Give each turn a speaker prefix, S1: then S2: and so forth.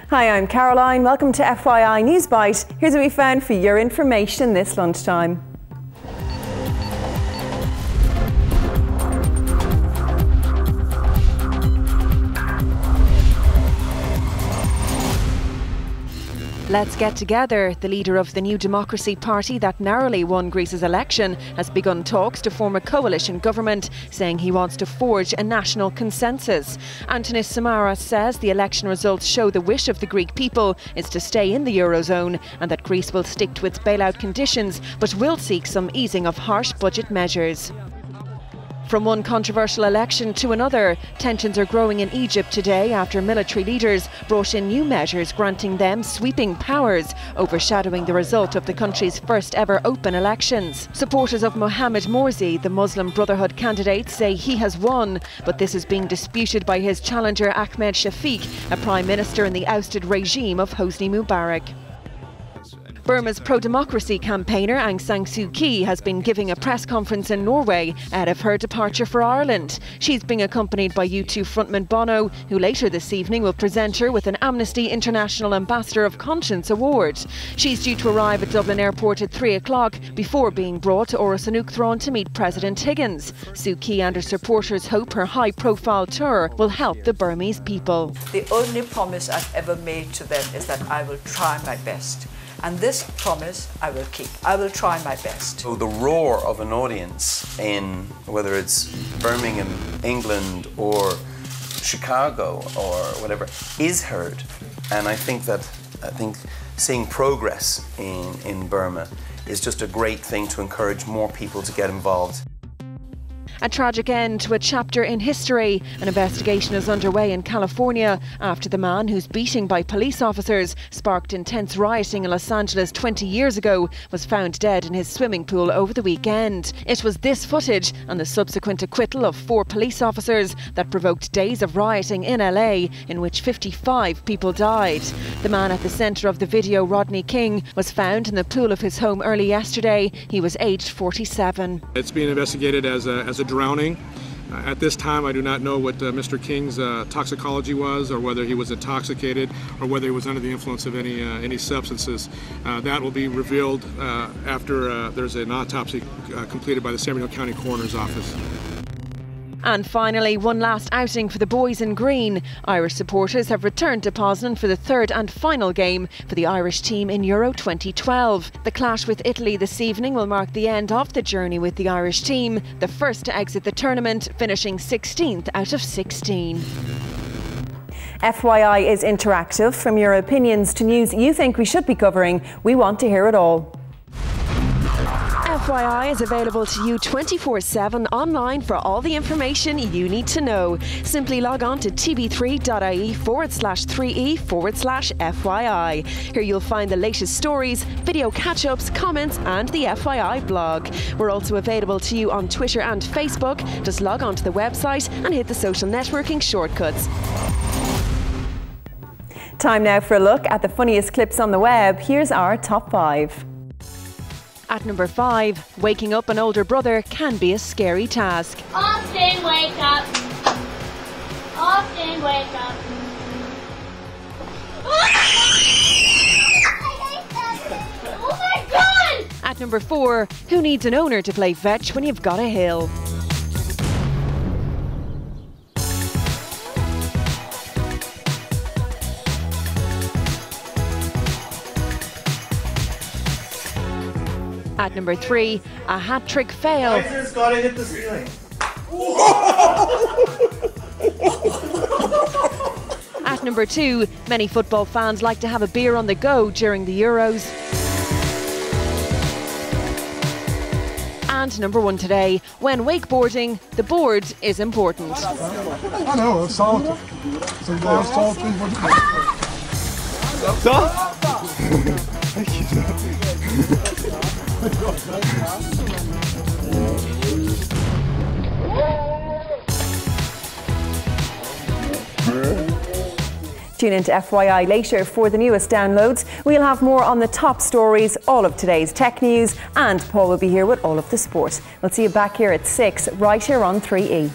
S1: Hi, I'm Caroline. Welcome to FYI Newsbyte. Here's what we found for your information this lunchtime. Let's get together. The leader of the New Democracy Party that narrowly won Greece's election has begun talks to form a coalition government, saying he wants to forge a national consensus. Antonis Samaras says the election results show the wish of the Greek people is to stay in the Eurozone and that Greece will stick to its bailout conditions but will seek some easing of harsh budget measures. From one controversial election to another, tensions are growing in Egypt today after military leaders brought in new measures granting them sweeping powers, overshadowing the result of the country's first ever open elections. Supporters of Mohamed Morsi, the Muslim Brotherhood candidate, say he has won, but this is being disputed by his challenger Ahmed Shafiq, a prime minister in the ousted regime of Hosni Mubarak. Burma's pro-democracy campaigner Aung San Suu Kyi has been giving a press conference in Norway ahead of her departure for Ireland. She's being accompanied by U2 frontman Bono, who later this evening will present her with an Amnesty International Ambassador of Conscience award. She's due to arrive at Dublin Airport at 3 o'clock before being brought to Áras an Uachtaráin to meet President Higgins. Suu Kyi and her supporters hope her high-profile tour will help the Burmese people.
S2: The only promise I've ever made to them is that I will try my best. And this promise I will keep. I will try my best.
S3: So the roar of an audience in, whether it's Birmingham, England, or Chicago, or whatever, is heard. And I think seeing progress in Burma is just a great thing to encourage more people to get involved.
S1: A tragic end to a chapter in history. An investigation is underway in California after the man whose beating by police officers sparked intense rioting in Los Angeles 20 years ago was found dead in his swimming pool over the weekend. It was this footage and the subsequent acquittal of 4 police officers that provoked days of rioting in LA, in which 55 people died. The man at the centre of the video, Rodney King, was found in the pool of his home early yesterday. He was aged 47.
S4: It's being investigated as a drowning. At this time, I do not know what Mr. King's toxicology was, or whether he was intoxicated, or whether he was under the influence of any substances. That will be revealed after there's an autopsy completed by the San Bernardino County Coroner's Office.
S1: And finally, one last outing for the boys in green. Irish supporters have returned to Poznan for the third and final game for the Irish team in Euro 2012. The clash with Italy this evening will mark the end of the journey with the Irish team, the first to exit the tournament, finishing 16th out of 16. FYI is interactive. From your opinions to news you think we should be covering, we want to hear it all. FYI is available to you 24/7 online for all the information you need to know. Simply log on to tv3.ie/3e/FYI. Here you'll find the latest stories, video catch-ups, comments and the FYI blog. We're also available to you on Twitter and Facebook. Just log on to the website and hit the social networking shortcuts. Time now for a look at the funniest clips on the web. Here's our top 5. At number 5, waking up an older brother can be a scary task.
S5: Austin, wake up. Austin, wake up. Oh my God!
S1: At number 4, who needs an owner to play fetch when you've got a hill? At number 3, a hat-trick fail.
S6: Riser's gotta hit the ceiling.
S1: At number 2, many football fans like to have a beer on the go during the Euros. And number 1 today, when wakeboarding, the board is important.
S7: I know, it's salty. So you guys salty.
S1: Tune into FYI later for the newest downloads. We'll have more on the top stories, all of today's tech news, and Paul will be here with all of the sport. We'll see you back here at 6, right here on 3E.